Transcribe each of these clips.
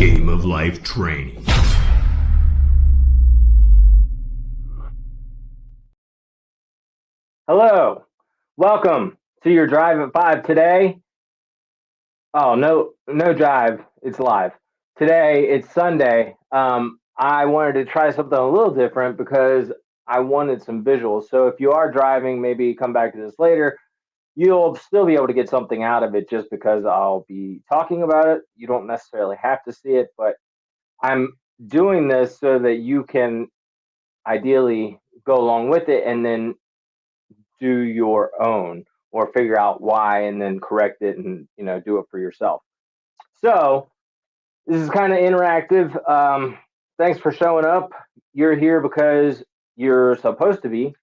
Game of Life Training. Hello, welcome to your Drive at 5 today. Oh, no drive, it's live. Today, it's Sunday. I wanted to try something a little different because I wanted some visuals. So if you are driving, maybe come back to this later. You'll still be able to get something out of it just because I'll be talking about it. You don't necessarily have to see it, but I'm doing this so that you can ideally go along with it and then do your own or figure out why and then correct it and do it for yourself. So this is kind of interactive. Thanks for showing up. You're here because you're supposed to be,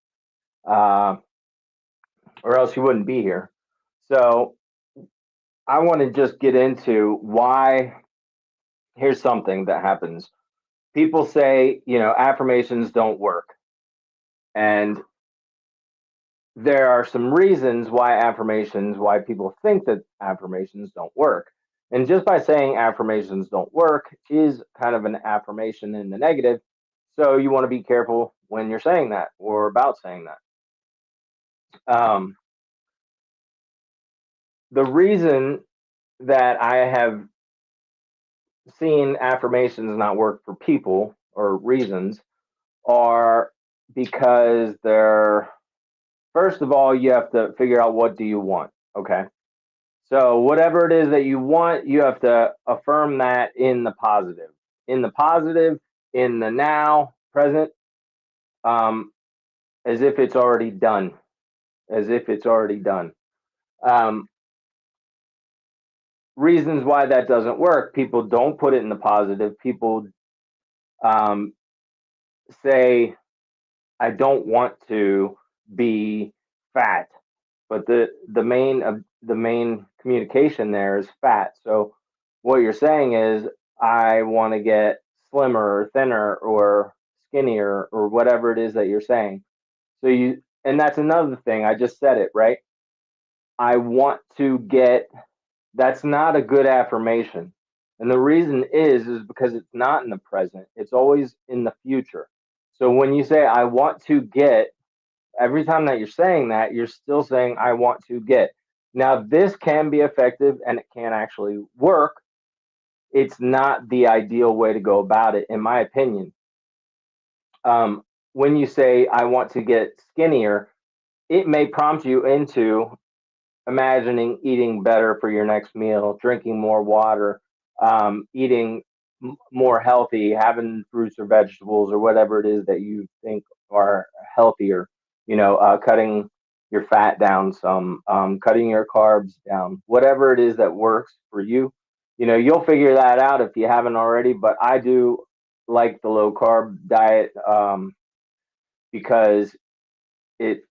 uh, or else you wouldn't be here. So I want to just get into why. Here's something that happens. People say, affirmations don't work. And there are some reasons why people think that affirmations don't work. And just by saying affirmations don't work is kind of an affirmation in the negative. So you want to be careful when you're saying that or about saying that. The reason that I have seen affirmations not work for people or reasons are because they're, first of all, you have to figure out what do you want. Okay. So whatever it is that you want, you have to affirm that in the positive, in the now, present, um, as if it's already done, as if it's already done. Um, Reasons why that doesn't work: people don't put it in the positive. People um, say, "I don't want to be fat," but the main communication there is fat. So what you're saying is, I want to get slimmer or thinner or skinnier or whatever it is that you're saying. And that's another thing. I just said it, right? I want to get, that's not a good affirmation. And the reason is because it's not in the present. It's always in the future. So when you say I want to get, every time that you're saying that, you're still saying I want to get. Now this can be effective and it can actually work. It's not the ideal way to go about it, in my opinion. Um, when you say I want to get skinnier, it may prompt you into imagining eating better for your next meal, drinking more water, eating more healthy, having fruits or vegetables or whatever it is that you think are healthier. Cutting your fat down some, cutting your carbs down, whatever it is that works for you. You'll figure that out if you haven't already. But I do like the low carb diet because it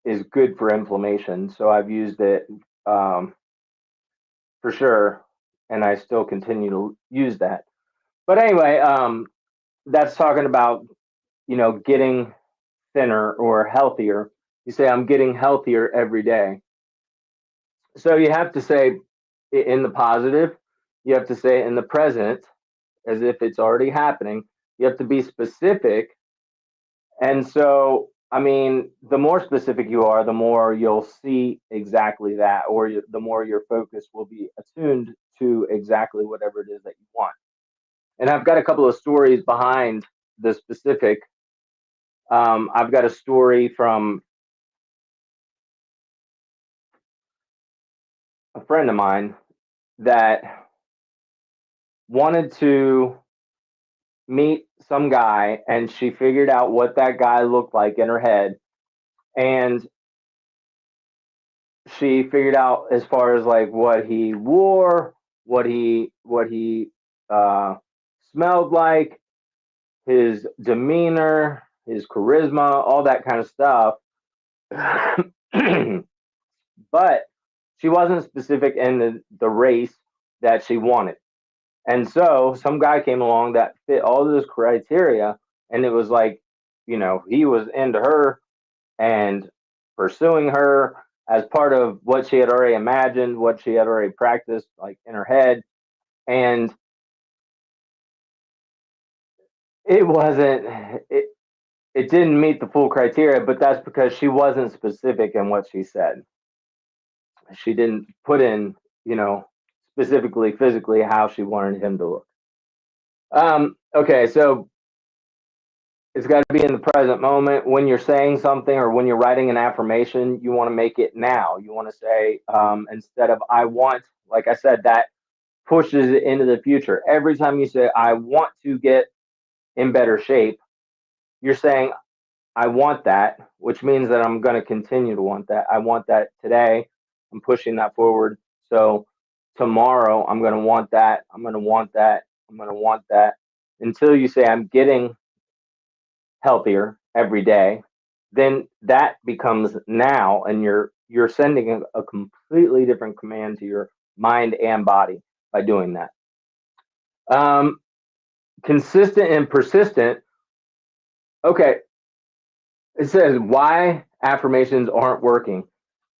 is good for inflammation. So I've used it um, for sure, and I still continue to use that. But anyway, that's talking about getting thinner or healthier. You say I'm getting healthier every day. So you have to say it in the positive. You have to say it in the present as if it's already happening. You have to be specific. And so, I mean, the more specific you are, the more you'll see exactly that, or the more your focus will be attuned to exactly whatever it is that you want. And I've got a couple of stories behind the specific. I've got a story from a friend of mine that wanted to meet some guy, and she figured out what that guy looked like in her head. And she figured out as far as like what he wore, what he uh, smelled like, his demeanor, his charisma, all that kind of stuff. But she wasn't specific in the race that she wanted. And so some guy came along that fit all of this criteria, and it was like, he was into her and pursuing her as part of what she had already imagined, what she had already practiced, like in her head. And it wasn't, it, it didn't meet the full criteria, but that's because she wasn't specific in what she said. She didn't put in, you know, specifically physically how she wanted him to look. Okay, so it's got to be in the present moment. When you're saying something or when you're writing an affirmation, you want to make it now. You want to say, instead of I want, like I said, that pushes it into the future. Every time you say, I want to get in better shape, you're saying, I want that, which means that I'm going to continue to want that. I want that today. I'm pushing that forward. So tomorrow, I'm going to want that. I'm going to want that. I'm going to want that until you say, I'm getting healthier every day. Then that becomes now, and you're sending a completely different command to your mind and body by doing that. Um, Consistent and persistent. Okay, it says why affirmations aren't working.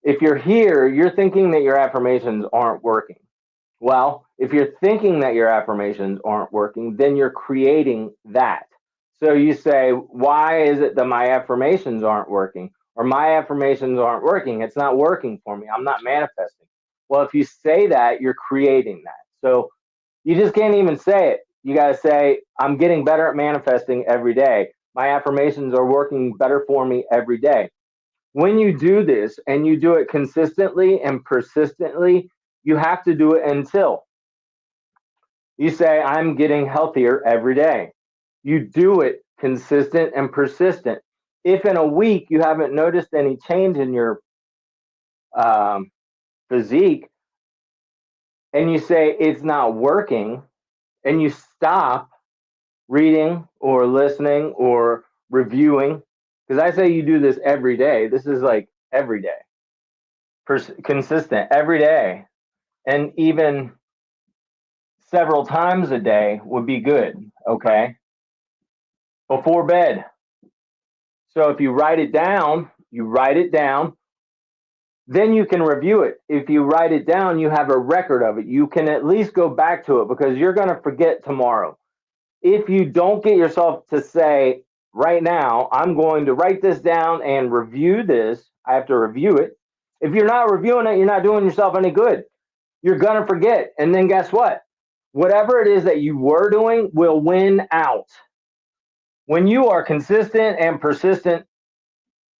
If you're here, you're thinking that your affirmations aren't working. Well, if you're thinking that your affirmations aren't working, then you're creating that. So you say, why is it that my affirmations aren't working? Or my affirmations aren't working. It's not working for me. I'm not manifesting. Well, if you say that, you're creating that. So you just can't even say it. You got to say, I'm getting better at manifesting every day. My affirmations are working better for me every day. When you do this and you do it consistently and persistently, you have to do it until you say, I'm getting healthier every day. You do it consistent and persistent. If in a week you haven't noticed any change in your um, physique and you say it's not working and you stop reading or listening or reviewing, because I say you do this every day. This is like every day, consistent every day, and even several times a day would be good. Okay, before bed. So if you write it down, then you can review it. If you write it down, you have a record of it. You can at least go back to it because you're going to forget tomorrow. If you don't get yourself to say, right now, I'm going to write this down and review this, I have to review it. If you're not reviewing it, you're not doing yourself any good. You're going to forget. And then guess what? Whatever it is that you were doing will win out. When you are consistent and persistent,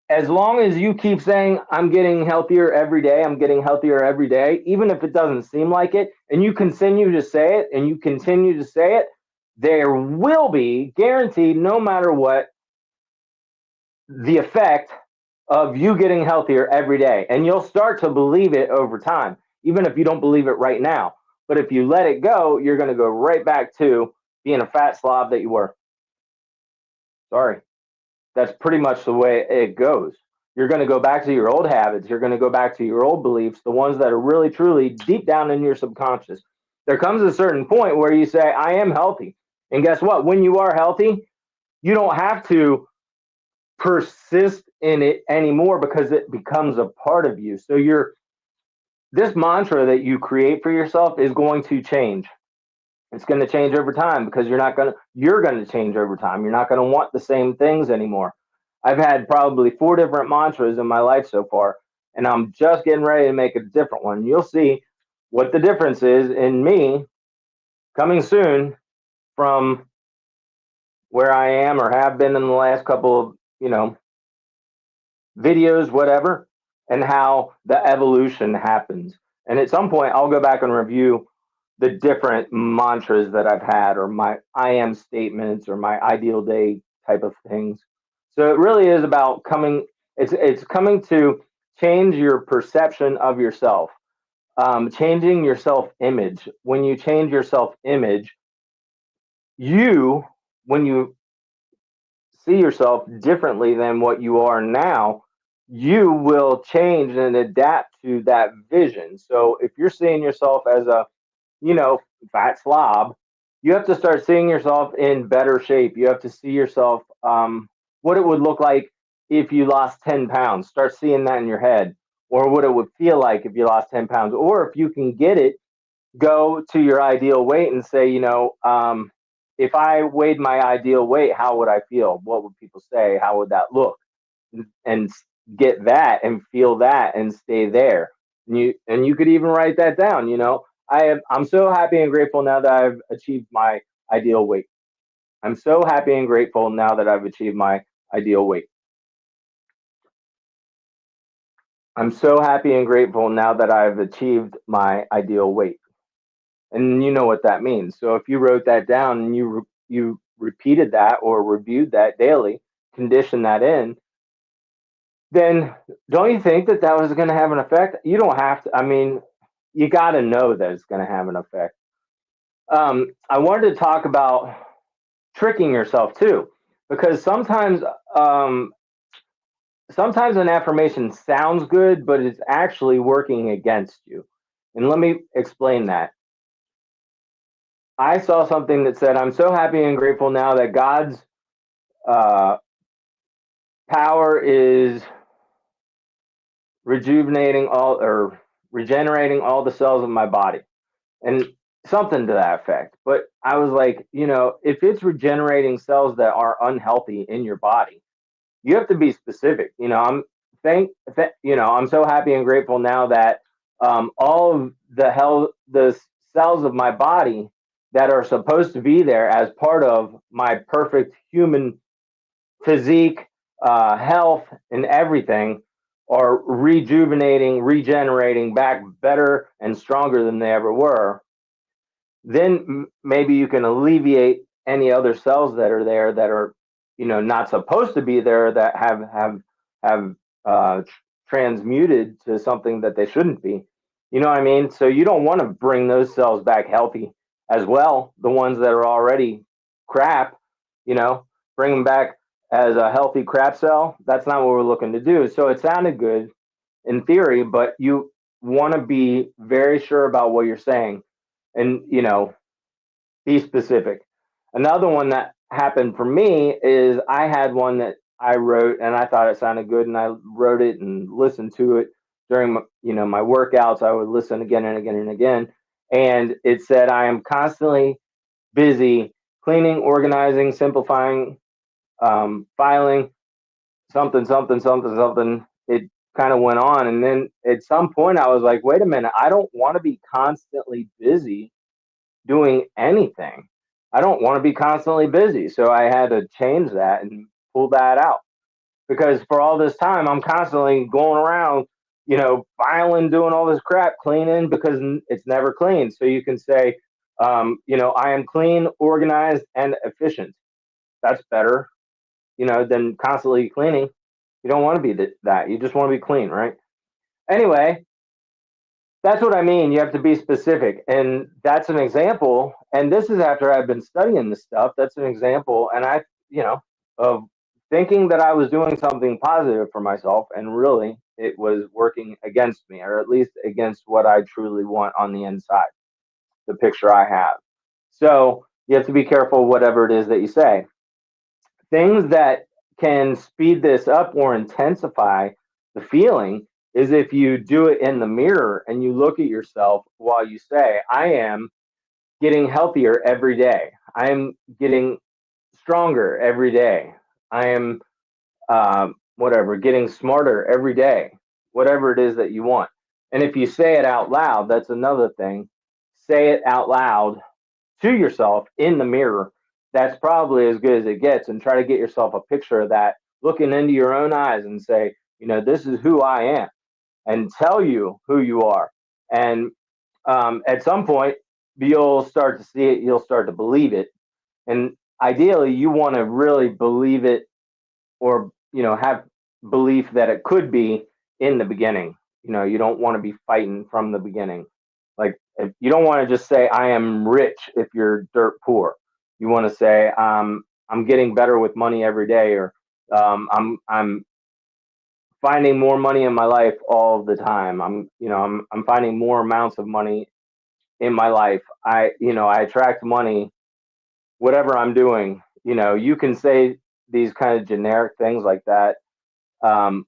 as long as you keep saying, I'm getting healthier every day, I'm getting healthier every day, even if it doesn't seem like it, and you continue to say it and you continue to say it, there will be guaranteed, no matter what, the effect of you getting healthier every day. And you'll start to believe it over time, even if you don't believe it right now. But if you let it go, you're going to go right back to being a fat slob that you were. Sorry. That's pretty much the way it goes. You're going to go back to your old habits. You're going to go back to your old beliefs, the ones that are really, truly deep down in your subconscious. There comes a certain point where you say, I am healthy. And guess what? When you are healthy, you don't have to persist in it anymore because it becomes a part of you. So this mantra that you create for yourself is going to change. It's going to change over time because you're going to change over time. You're not going to want the same things anymore. I've had probably 4 different mantras in my life so far, and I'm just getting ready to make a different one. You'll see what the difference is in me coming soon from where I am or have been in the last couple of, videos, whatever, and how the evolution happens. And at some point, I'll go back and review the different mantras that I've had, or my I am statements, or my ideal day type of things. So it really is about it's coming to change your perception of yourself, changing your self image. When you change your self image, when you see yourself differently than what you are now, you will change and adapt to that vision. So if you're seeing yourself as a, fat slob, you have to start seeing yourself in better shape. You have to see yourself, what it would look like if you lost 10 pounds. Start seeing that in your head, or what it would feel like if you lost 10 pounds. Or if you can get it, go to your ideal weight and say, if I weighed my ideal weight, how would I feel? What would people say? How would that look? And get that and feel that and stay there. And you could even write that down. I'm so happy and grateful now that I've achieved my ideal weight. I'm so happy and grateful now that I've achieved my ideal weight. I'm so happy and grateful now that I've achieved my ideal weight. And you know what that means. So if you wrote that down and you repeated that or reviewed that daily, condition that in, then don't you think that was going to have an effect? You don't have to. I mean, you got to know that it's going to have an effect. I wanted to talk about tricking yourself too, because um, sometimes an affirmation sounds good, but it's actually working against you. And let me explain that. I saw something that said, "I'm so happy and grateful now that God's uh, power is rejuvenating all or regenerating all the cells of my body," and something to that effect. But I was like, if it's regenerating cells that are unhealthy in your body, you have to be specific. I'm so happy and grateful now that all of the cells of my body that are supposed to be there as part of my perfect human physique, health, and everything are rejuvenating, regenerating back better and stronger than they ever were. Then maybe you can alleviate any other cells that are there that are, not supposed to be there, that have uh, transmuted to something that they shouldn't be. You know what I mean? So you don't want to bring those cells back healthy as well. The ones that are already crap, bring them back as a healthy crap cell. That's not what we're looking to do. So it sounded good in theory, but you want to be very sure about what you're saying, and be specific. Another one that happened for me is I had one that I wrote and I thought it sounded good, and I wrote it and listened to it during my workouts. I would listen again and again and again, and it said, "I am constantly busy cleaning, organizing, simplifying, filing, something, something, something, something." It kind of went on. And then at some point I was like, wait a minute, I don't want to be constantly busy doing anything. I don't want to be constantly busy. So I had to change that and pull that out, because for all this time I'm constantly going around, filing, doing all this crap, cleaning, because it's never clean. So you can say, I am clean, organized, and efficient. That's better, than constantly cleaning. You don't want to be that. You just want to be clean, right? Anyway, that's what I mean. You have to be specific. And that's an example. And this is after I've been studying this stuff. That's an example. And of thinking that I was doing something positive for myself, and really it was working against me, or at least against what I truly want on the inside, the picture I have. So you have to be careful, whatever it is that you say. Things that can speed this up or intensify the feeling is if you do it in the mirror and you look at yourself while you say, "I am getting healthier every day. I am getting stronger every day. I am, whatever, getting smarter every day," whatever it is that you want. And if you say it out loud, that's another thing. Say it out loud to yourself in the mirror. That's probably as good as it gets. And try to get yourself a picture of that, looking into your own eyes and say, "This is who I am," and tell you who you are. And at some point, you'll start to see it, you'll start to believe it. And ideally, you want to really believe it, or, have belief that it could be in the beginning. You don't want to be fighting from the beginning. Like, if you don't want to just say, "I am rich," if you're dirt poor. You want to say, "I'm getting better with money every day," or, I'm finding more money in my life all the time. I'm finding more amounts of money in my life. I attract money, whatever I'm doing. You can say these kind of generic things like that. Um,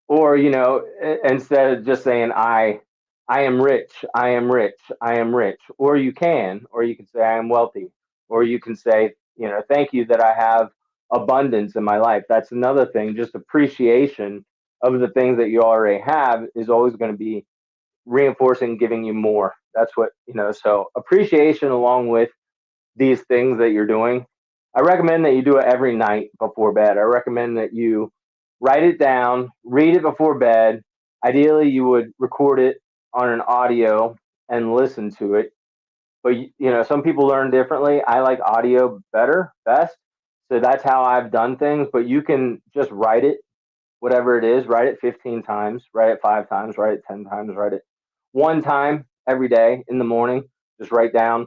or, instead of just saying, I am rich, I am rich, I am rich. Or you can say, "I am wealthy." Or you can say, thank you that I have abundance in my life. That's another thing. Just appreciation of the things that you already have is always going to be reinforcing, giving you more. That's what, so appreciation along with these things that you're doing. I recommend that you do it every night before bed. I recommend that you write it down, read it before bed. Ideally, you would record it on an audio and listen to it. But some people learn differently. I like audio best. So that's how I've done things. But you can just write it, whatever it is. Write it 15 times. Write it 5 times. Write it 10 times. Write it one time every day in the morning. Just write down,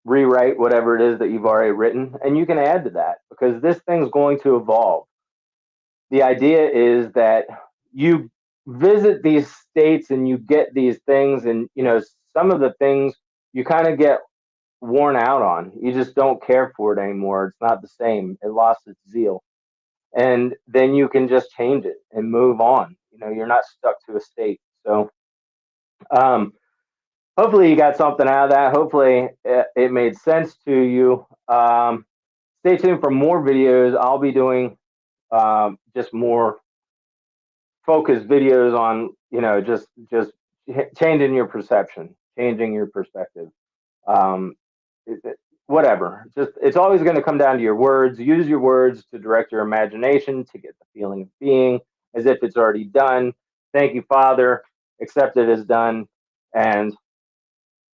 rewrite whatever it is that you've already written, and you can add to that because this thing's going to evolve. The idea is that you visit these states and you get these things, and some of the things you kind of get worn out on. You just don't care for it anymore. It's not the same. It lost its zeal. And then you can just change it and move on. You're not stuck to a state. So hopefully you got something out of that. Hopefully it made sense to you. Stay tuned for more videos. I'll be doing just more focused videos on, just changing your perception, changing your perspective. Um, Whatever. Just it's always going to come down to your words. Use your words to direct your imagination to get the feeling of being as if it's already done. Thank you, Father. Accept it as done, and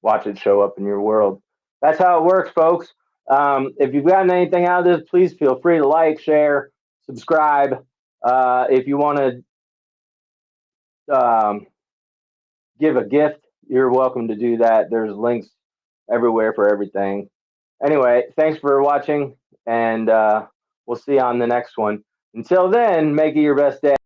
watch it show up in your world. That's how it works, folks. If you've gotten anything out of this, please feel free to like, share, subscribe. If you want to give a gift, you're welcome to do that. There's links everywhere for everything. Anyway, thanks for watching, and we'll see you on the next one. Until then, make it your best day.